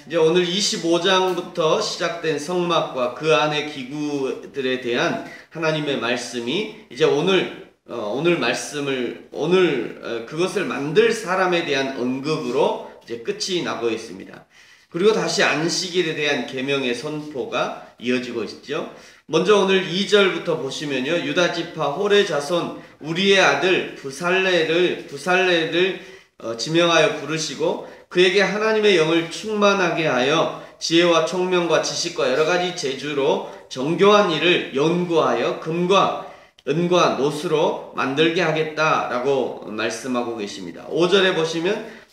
이제 오늘 25장부터 시작된 성막과 그 안의 기구들에 대한 하나님의 말씀이 이제 오늘 말씀을 그것을 만들 사람에 대한 언급으로 이제 끝이 나고 있습니다. 그리고 다시 안식일에 대한 계명의 선포가 이어지고 있죠. 먼저 오늘 2절부터 보시면요. 유다 지파 홀의 자손 우리의 아들 부살레를 지명하여 부르시고 그에게 하나님의 영을 충만하게 하여 지혜와 총명과 지식과 여러 가지 재주로 정교한 일을 연구하여 금과 은과 노수로 만들게 하겠다라고 말씀하고 계십니다. 5절에 보시면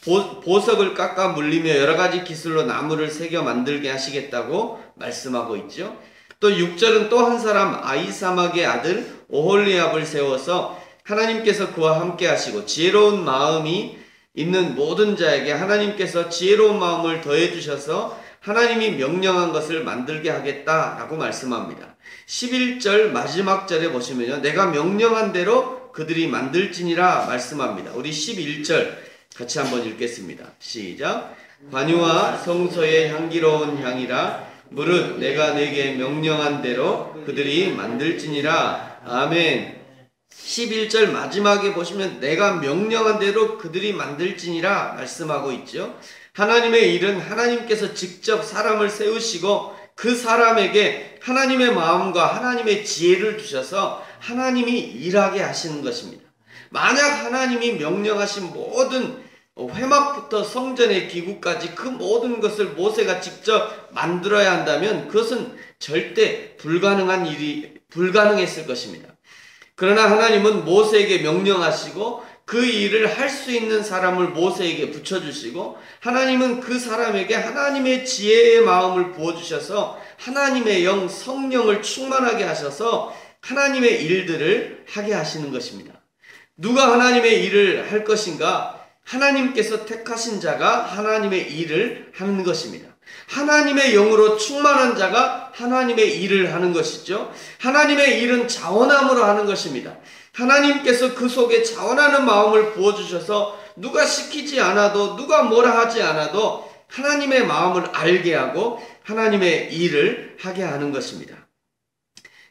보석을 깎아 물리며 여러 가지 기술로 나무를 새겨 만들게 하시겠다고 말씀하고 있죠. 또 6절은 또 한 사람 아히사막의 아들 오홀리압을 세워서 하나님께서 그와 함께 하시고 지혜로운 마음이 있는 모든 자에게 하나님께서 지혜로운 마음을 더해 주셔서 하나님이 명령한 것을 만들게 하겠다라고 말씀합니다. 11절 마지막 절에 보시면요. 내가 명령한 대로 그들이 만들지니라 말씀합니다. 우리 11절 같이 한번 읽겠습니다. 시작. 관유와 성소의 향기로운 향이라 무릇 내가 내게 명령한 대로 그들이 만들지니라. 아멘. 11절 마지막에 보시면 내가 명령한 대로 그들이 만들지니라 말씀하고 있죠. 하나님의 일은 하나님께서 직접 사람을 세우시고 그 사람에게 하나님의 마음과 하나님의 지혜를 주셔서 하나님이 일하게 하시는 것입니다. 만약 하나님이 명령하신 모든 회막부터 성전의 기구까지 그 모든 것을 모세가 직접 만들어야 한다면 그것은 절대 불가능했을 것입니다. 그러나 하나님은 모세에게 명령하시고 그 일을 할 수 있는 사람을 모세에게 붙여주시고 하나님은 그 사람에게 하나님의 지혜의 마음을 부어주셔서 하나님의 영 성령을 충만하게 하셔서 하나님의 일들을 하게 하시는 것입니다. 누가 하나님의 일을 할 것인가? 하나님께서 택하신 자가 하나님의 일을 하는 것입니다. 하나님의 영으로 충만한 자가 하나님의 일을 하는 것이죠. 하나님의 일은 자원함으로 하는 것입니다. 하나님께서 그 속에 자원하는 마음을 부어주셔서 누가 시키지 않아도 누가 뭐라 하지 않아도 하나님의 마음을 알게 하고 하나님의 일을 하게 하는 것입니다.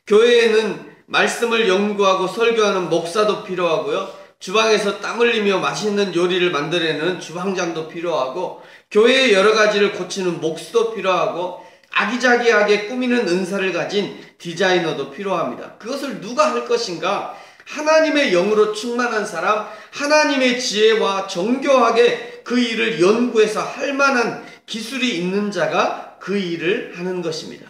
교회에는 말씀을 연구하고 설교하는 목사도 필요하고요. 주방에서 땀 흘리며 맛있는 요리를 만들어내는 주방장도 필요하고 교회의 여러 가지를 고치는 목수도 필요하고 아기자기하게 꾸미는 은사를 가진 디자이너도 필요합니다. 그것을 누가 할 것인가? 하나님의 영으로 충만한 사람, 하나님의 지혜와 정교하게 그 일을 연구해서 할 만한 기술이 있는 자가 그 일을 하는 것입니다.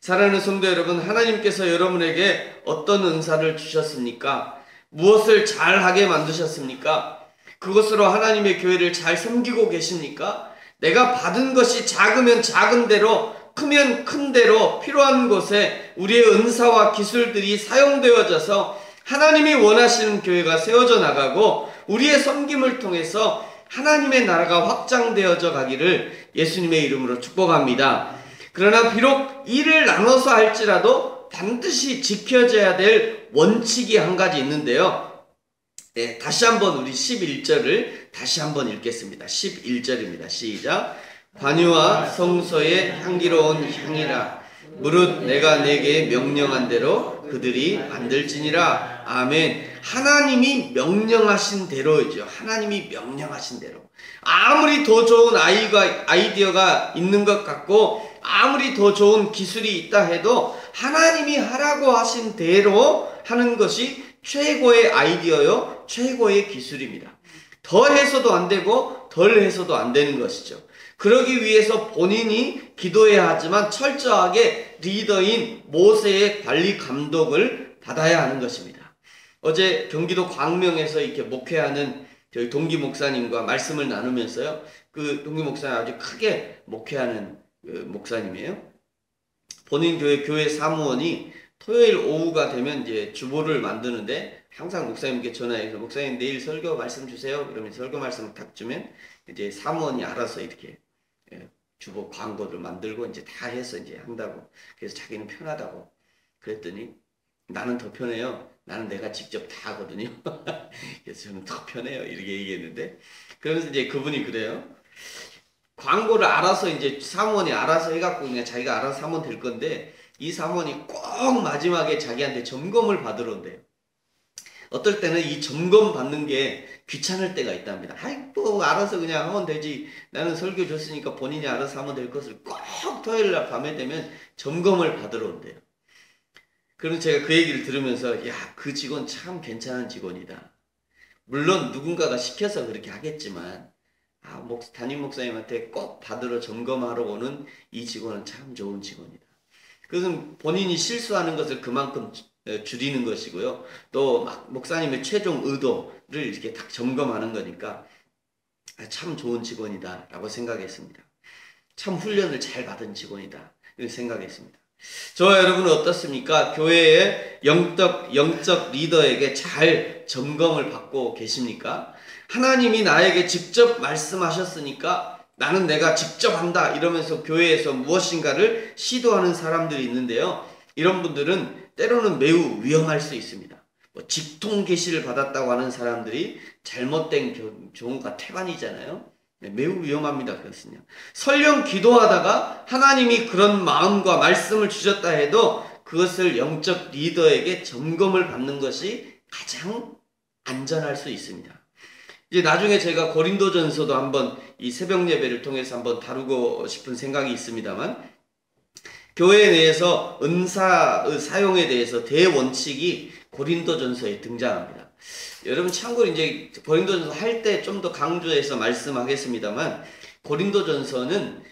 사랑하는 성도 여러분, 하나님께서 여러분에게 어떤 은사를 주셨습니까? 무엇을 잘하게 만드셨습니까? 그것으로 하나님의 교회를 잘 섬기고 계십니까? 내가 받은 것이 작으면 작은 대로 크면 큰 대로 필요한 곳에 우리의 은사와 기술들이 사용되어져서 하나님이 원하시는 교회가 세워져 나가고 우리의 섬김을 통해서 하나님의 나라가 확장되어져 가기를 예수님의 이름으로 축복합니다. 그러나 비록 일을 나눠서 할지라도 반드시 지켜져야 될 원칙이 한 가지 있는데요. 네, 다시 한번 우리 11절을 다시 한번 읽겠습니다. 11절입니다. 시작. 관유와 성소의 향기로운 향이라 무릇 내가 내게 명령한 대로 그들이 만들지니라. 아멘. 하나님이 명령하신 대로이죠. 하나님이 명령하신 대로. 아무리 더 좋은 아이디어가 있는 것 같고 아무리 더 좋은 기술이 있다 해도 하나님이 하라고 하신 대로 하는 것이 최고의 아이디어요, 최고의 기술입니다. 더 해서도 안 되고 덜 해서도 안 되는 것이죠. 그러기 위해서 본인이 기도해야 하지만 철저하게 리더인 모세의 관리 감독을 받아야 하는 것입니다. 어제 경기도 광명에서 이렇게 목회하는 저희 동기 목사님과 말씀을 나누면서요. 그 동기 목사님 아주 크게 목회하는 목사님이에요. 본인 교회 사무원이 토요일 오후가 되면 이제 주보를 만드는데 항상 목사님께 전화해서 목사님 내일 설교 말씀 주세요. 이러면서 설교 말씀을 탁 주면 이제 사무원이 알아서 이렇게 주보 광고를 만들고 이제 다 해서 이제 한다고. 그래서 자기는 편하다고. 그랬더니 나는 더 편해요. 나는 내가 직접 다 하거든요. 그래서 저는 더 편해요. 이렇게 얘기했는데 그러면서 이제 그분이 그래요. 광고를 알아서 이제 사무원이 알아서 해갖고 그냥 자기가 알아서 하면 될 건데 이 사무원이 꼭 마지막에 자기한테 점검을 받으러 온대요. 어떨 때는 이 점검 받는 게 귀찮을 때가 있답니다. 아이고 알아서 그냥 하면 되지. 나는 설교 줬으니까 본인이 알아서 하면 될 것을 꼭 토요일 날 밤에 되면 점검을 받으러 온대요. 그럼 제가 그 얘기를 들으면서 야, 그 직원 참 괜찮은 직원이다. 물론 누군가가 시켜서 그렇게 하겠지만 담임 목사님한테 꼭 받으러 점검하러 오는 이 직원은 참 좋은 직원이다. 그것은 본인이 실수하는 것을 그만큼 줄이는 것이고요. 또 막 목사님의 최종 의도를 이렇게 딱 점검하는 거니까 참 좋은 직원이다 라고 생각했습니다. 참 훈련을 잘 받은 직원이다 이렇게 생각했습니다. 저와 여러분은 어떻습니까? 교회의 영적 리더에게 잘 점검을 받고 계십니까? 하나님이 나에게 직접 말씀하셨으니까 나는 내가 직접 한다 이러면서 교회에서 무엇인가를 시도하는 사람들이 있는데요. 이런 분들은 때로는 매우 위험할 수 있습니다. 직통 계시를 받았다고 하는 사람들이 잘못된 경우가 태반이잖아요. 매우 위험합니다. 그것은요. 설령 기도하다가 하나님이 그런 마음과 말씀을 주셨다 해도 그것을 영적 리더에게 점검을 받는 것이 가장 안전할 수 있습니다. 이제 나중에 제가 고린도전서도 한번 이 새벽 예배를 통해서 한번 다루고 싶은 생각이 있습니다만 교회 내에서 은사의 사용에 대해서 대원칙이 고린도전서에 등장합니다. 여러분 참고로 이제 고린도전서 할 때 좀 더 강조해서 말씀하겠습니다만 고린도전서는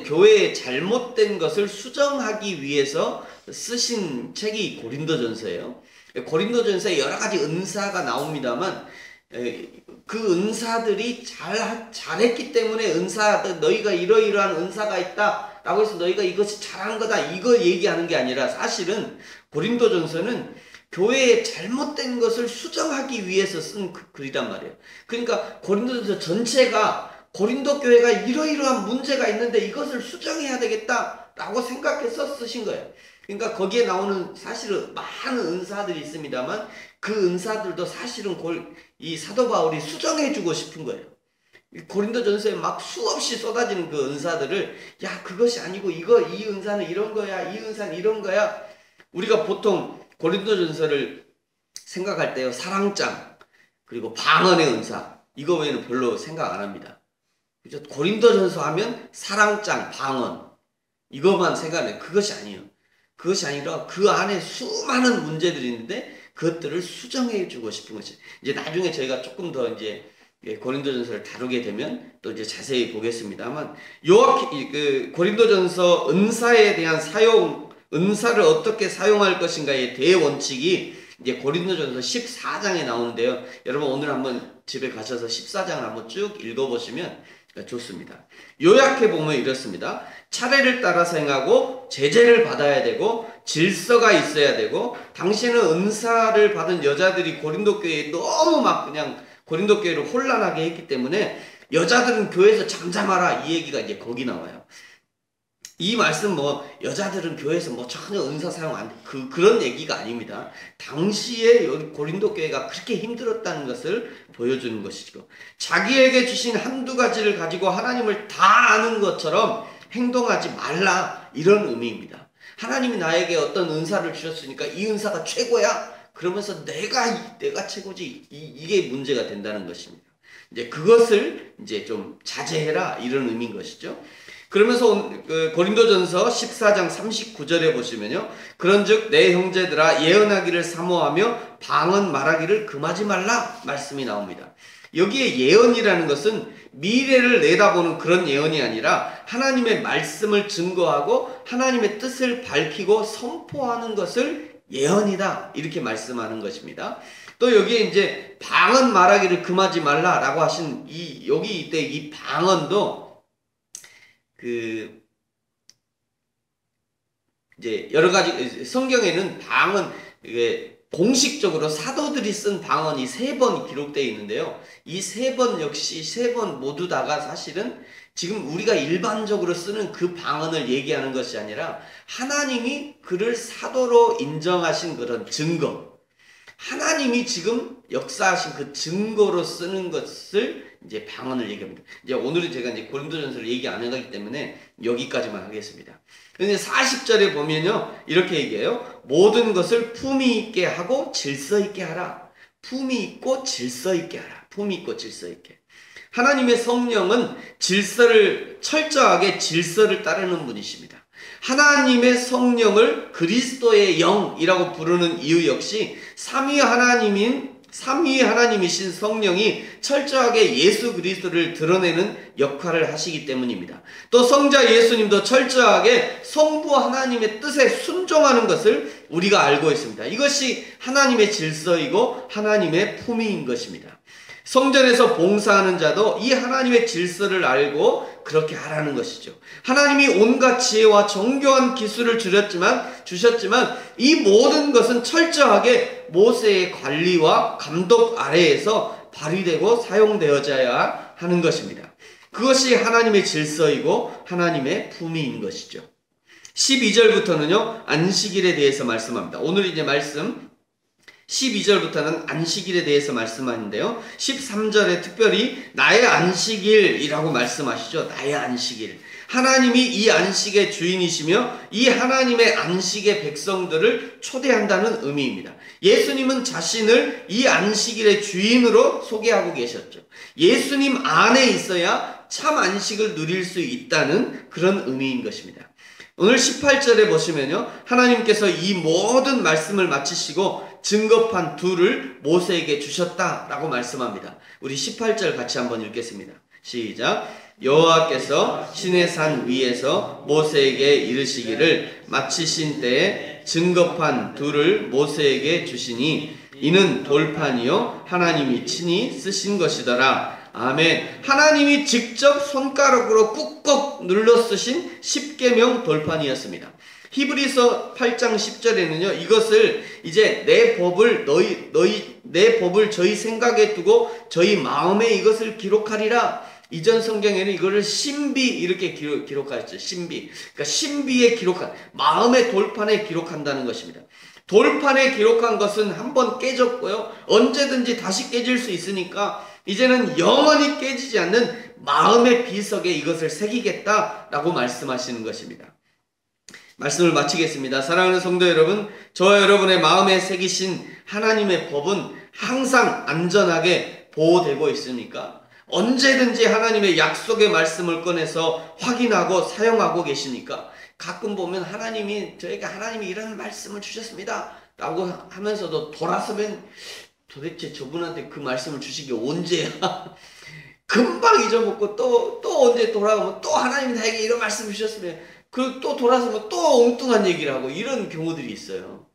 교회의 잘못된 것을 수정하기 위해서 쓰신 책이 고린도전서예요. 고린도전서에 여러 가지 은사가 나옵니다만 그 은사들이 잘했기 때문에 너희가 이러이러한 은사가 있다 라고 해서 너희가 이것이 잘한 거다 이거 얘기하는 게 아니라 사실은 고린도전서는 교회의 잘못된 것을 수정하기 위해서 쓴 글이란 말이에요. 그러니까 고린도전서 전체가 고린도 교회가 이러이러한 문제가 있는데 이것을 수정해야 되겠다 라고 생각해서 쓰신 거예요. 그러니까 거기에 나오는 사실은 많은 은사들이 있습니다만 그 은사들도 사실은 이 사도 바울이 수정해주고 싶은 거예요. 고린도전서에 막 수없이 쏟아지는 그 은사들을 야 그것이 아니고 이 은사는 이런 거야 이 은사는 이런 거야. 우리가 보통 고린도전서를 생각할 때요 사랑장 그리고 방언의 은사 이거 외에는 별로 생각 안 합니다. 그죠? 고린도전서 하면 사랑장 방언 이것만 생각해요. 그것이 아니에요. 그것이 아니라 그 안에 수많은 문제들이 있는데 그것들을 수정해 주고 싶은 것이 이제 나중에 저희가 조금 더 이제 고린도전서를 다루게 되면 또 이제 자세히 보겠습니다만 고린도전서 은사에 대한 은사를 어떻게 사용할 것인가의 대원칙이 이제 고린도전서 14장에 나오는데요. 여러분 오늘 한번 집에 가셔서 14장을 한번 쭉 읽어보시면 좋습니다. 요약해 보면 이렇습니다. 차례를 따라서 행하고 제재를 받아야 되고 질서가 있어야 되고 당신은 은사를 받은 여자들이 고린도 교회에 너무 막 그냥 고린도 교회를 혼란하게 했기 때문에 여자들은 교회에서 잠잠하라 이 얘기가 이제 거기 나와요. 이 말씀 여자들은 교회에서 전혀 은사 사용 안 돼. 그런 얘기가 아닙니다. 당시에 고린도 교회가 그렇게 힘들었다는 것을 보여주는 것이죠. 자기에게 주신 한두 가지를 가지고 하나님을 다 아는 것처럼 행동하지 말라 이런 의미입니다. 하나님이 나에게 어떤 은사를 주셨으니까 이 은사가 최고야? 그러면서 내가 최고지 이게 문제가 된다는 것입니다. 이제 그것을 이제 좀 자제해라 이런 의미인 것이죠. 그러면서 고린도전서 14장 39절에 보시면요. 그런즉 내 형제들아 예언하기를 사모하며 방언 말하기를 금하지 말라 말씀이 나옵니다. 여기에 예언이라는 것은 미래를 내다보는 그런 예언이 아니라 하나님의 말씀을 증거하고 하나님의 뜻을 밝히고 선포하는 것을 예언이다 이렇게 말씀하는 것입니다. 또 여기에 이제 방언 말하기를 금하지 말라라고 하신 여기 이때 이 방언도 이제 여러 가지 성경에는 방언 공식적으로 사도들이 쓴 방언이 3번 기록되어 있는데요. 이 3번 역시 3번 모두 다가 사실은 지금 우리가 일반적으로 쓰는 그 방언을 얘기하는 것이 아니라 하나님이 그를 사도로 인정하신 그런 증거 하나님이 지금 역사하신 그 증거로 쓰는 것을 이제 방언을 얘기합니다. 이제 오늘은 제가 이제 고린도전서를 얘기 안 해가기 때문에 여기까지만 하겠습니다. 근데 40절에 보면요, 이렇게 얘기해요. 모든 것을 품위 있게 하고 질서 있게 하라. 품위 있고 질서 있게 하라. 품위 있고 질서 있게. 하나님의 성령은 철저하게 질서를 따르는 분이십니다. 하나님의 성령을 그리스도의 영이라고 부르는 이유 역시 삼위의 하나님이신 성령이 철저하게 예수 그리스도를 드러내는 역할을 하시기 때문입니다. 또 성자 예수님도 철저하게 성부 하나님의 뜻에 순종하는 것을 우리가 알고 있습니다. 이것이 하나님의 질서이고 하나님의 품위인 것입니다. 성전에서 봉사하는 자도 이 하나님의 질서를 알고 그렇게 하라는 것이죠. 하나님이 온갖 지혜와 정교한 기술을 주셨지만 이 모든 것은 철저하게 모세의 관리와 감독 아래에서 발휘되고 사용되어져야 하는 것입니다. 그것이 하나님의 질서이고 하나님의 품위인 것이죠. 12절부터는요, 안식일에 대해서 말씀합니다. 오늘 이제 말씀 12절부터는 안식일에 대해서 말씀하는데요. 13절에 특별히 나의 안식일이라고 말씀하시죠. 나의 안식일. 하나님이 이 안식의 주인이시며 이 하나님의 안식의 백성들을 초대한다는 의미입니다. 예수님은 자신을 이 안식일의 주인으로 소개하고 계셨죠. 예수님 안에 있어야 참 안식을 누릴 수 있다는 그런 의미인 것입니다. 오늘 18절에 보시면요, 하나님께서 이 모든 말씀을 마치시고 증거판 둘을 모세에게 주셨다라고 말씀합니다. 우리 18절 같이 한번 읽겠습니다. 시작. 여호와께서 시내산 위에서 모세에게 이르시기를 마치신 때에 증거판 둘을 모세에게 주시니 이는 돌판이요 하나님이 친히 쓰신 것이더라. 아멘. 하나님이 직접 손가락으로 꾹꾹 눌러 쓰신 십계명 돌판이었습니다. 히브리서 8장 10절에는요, 이것을 이제 내 법을 저희 생각에 두고 저희 마음에 이것을 기록하리라. 이전 성경에는 이거를 신비 이렇게 기록하였죠. 신비. 그러니까 신비에 기록한, 마음의 돌판에 기록한다는 것입니다. 돌판에 기록한 것은 한번 깨졌고요, 언제든지 다시 깨질 수 있으니까 이제는 영원히 깨지지 않는 마음의 비석에 이것을 새기겠다라고 말씀하시는 것입니다. 말씀을 마치겠습니다. 사랑하는 성도 여러분, 저와 여러분의 마음에 새기신 하나님의 법은 항상 안전하게 보호되고 있습니까? 언제든지 하나님의 약속의 말씀을 꺼내서 확인하고 사용하고 계십니까? 가끔 보면 하나님이 이런 말씀을 주셨습니다 라고 하면서도 돌아서면 도대체 저분한테 그 말씀을 주신 게 언제야? 금방 잊어먹고 또 언제 돌아오면 또 하나님이 나에게 이런 말씀을 주셨으면 또 돌아서면 또 엉뚱한 얘기를 하고 이런 경우들이 있어요.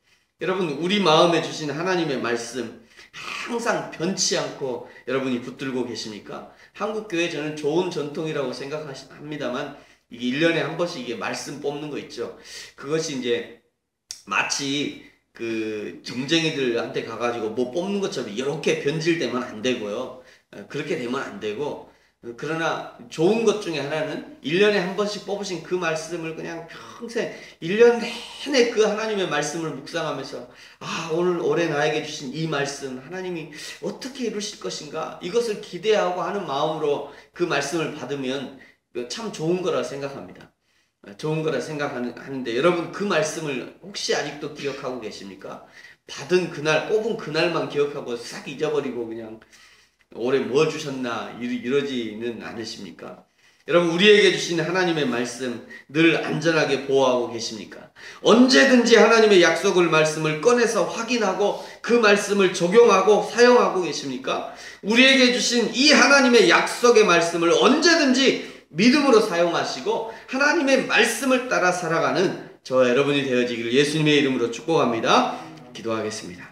여러분, 우리 마음에 주신 하나님의 말씀 항상 변치 않고 여러분이 붙들고 계십니까? 한국교회 저는 좋은 전통이라고 생각합니다만 이게 1년에 한 번씩 이게 말씀 뽑는 거 있죠. 그것이 이제 마치 그 점쟁이들한테 가가지고 뭐 뽑는 것처럼 이렇게 변질되면 안 되고요. 그렇게 되면 안 되고, 그러나 좋은 것 중에 하나는 1년에 한 번씩 뽑으신 그 말씀을 그냥 평생 1년 내내 그 하나님의 말씀을 묵상하면서 올해 나에게 주신 이 말씀 하나님이 어떻게 이루실 것인가, 이것을 기대하고 하는 마음으로 그 말씀을 받으면 참 좋은 거라 생각합니다. 좋은 거라 생각하는데 여러분, 그 말씀을 혹시 아직도 기억하고 계십니까? 받은 그날, 뽑은 그날만 기억하고 싹 잊어버리고 그냥 올해 뭐 주셨나 이러지는 않으십니까? 여러분, 우리에게 주신 하나님의 말씀 늘 안전하게 보호하고 계십니까? 언제든지 하나님의 약속을 말씀을 꺼내서 확인하고 그 말씀을 적용하고 사용하고 계십니까? 우리에게 주신 이 하나님의 약속의 말씀을 언제든지 믿음으로 사용하시고 하나님의 말씀을 따라 살아가는 저와 여러분이 되어지기를 예수님의 이름으로 축복합니다. 기도하겠습니다.